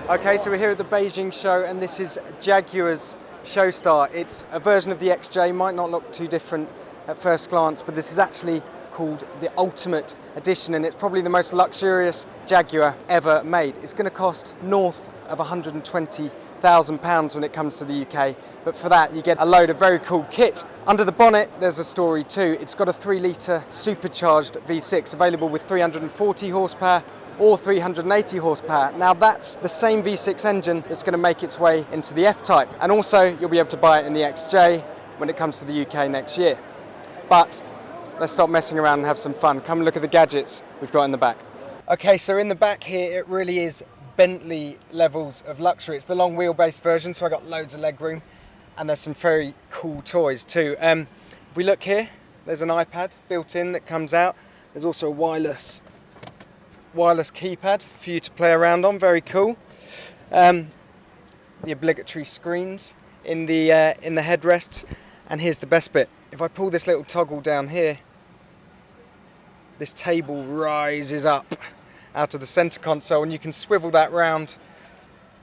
Okay, so we're here at the Beijing show and this is Jaguar's Showstar. It's a version of the XJ, might not look too different at first glance, but this is actually called the Ultimate Edition and it's probably the most luxurious Jaguar ever made. It's going to cost north of £120,000 when it comes to the UK, but for that you get a load of very cool kit. Under the bonnet there's a story too. It's got a 3-litre supercharged V6 available with 340 horsepower or 380 horsepower. Now that's the same V6 engine that's going to make its way into the F-Type, and also you'll be able to buy it in the XJ when it comes to the UK next year. But let's stop messing around and have some fun. Come and look at the gadgets we've got in the back. Okay, so in the back here it really is Bentley levels of luxury. It's the long wheelbase version, so I got loads of leg room, and there's some very cool toys too. If we look here, there's an iPad built in that comes out. There's also a wireless keypad for you to play around on, very cool. The obligatory screens in the headrests, and here's the best bit. If I pull this little toggle down here, this table rises up out of the center console and you can swivel that round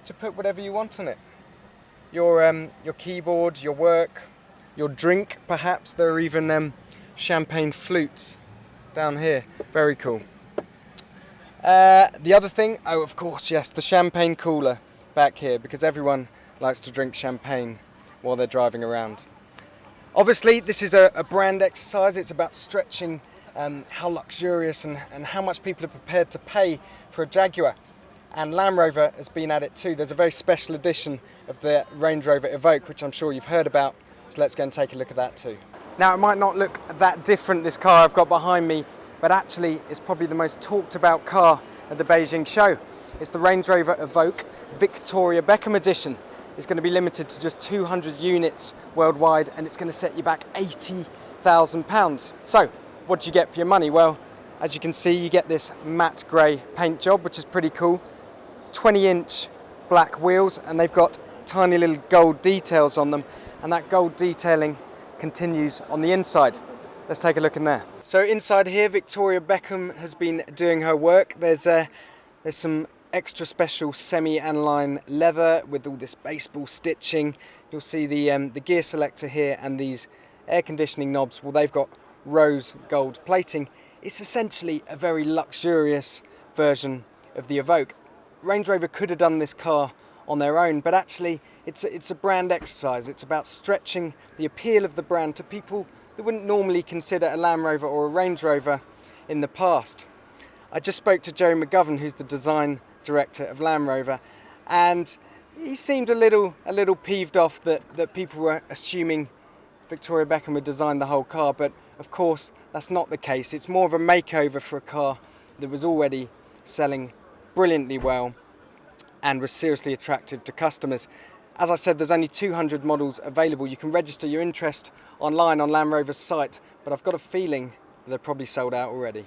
to put whatever you want on it. Your keyboard, your work, your drink perhaps. There are even champagne flutes down here, very cool. The other thing, oh of course, yes, the champagne cooler back here, because everyone likes to drink champagne while they're driving around. Obviously this is a brand exercise. It's about stretching how luxurious and how much people are prepared to pay for a Jaguar. And Land Rover has been at it too. There's a very special edition of the Range Rover Evoque, which I'm sure you've heard about, so let's go and take a look at that too. Now it might not look that different, this car I've got behind me, but actually it's probably the most talked about car at the Beijing show. It's the Range Rover Evoque Victoria Beckham Edition. It's going to be limited to just 200 units worldwide, and it's going to set you back £80,000. So what do you get for your money? Well, as you can see, you get this matte grey paint job, which is pretty cool. 20-inch black wheels, and they've got tiny little gold details on them, and that gold detailing continues on the inside. Let's take a look in there. So inside here, Victoria Beckham has been doing her work. There's some extra special semi-aniline leather with all this baseball stitching. You'll see the gear selector here and these air conditioning knobs. Well, they've got rose gold plating. It's essentially a very luxurious version of the Evoque. Range Rover could have done this car on their own, but actually it's a brand exercise. It's about stretching the appeal of the brand to people that wouldn't normally consider a Land Rover or a Range Rover in the past. I just spoke to Joe McGovern, who's the design director of Land Rover, and he seemed a little peeved off that people were assuming Victoria Beckham would design the whole car, but of course that's not the case. It's more of a makeover for a car that was already selling brilliantly well and was seriously attractive to customers. As I said, there's only 200 models available. You can register your interest online on Land Rover's site, but I've got a feeling they're probably sold out already.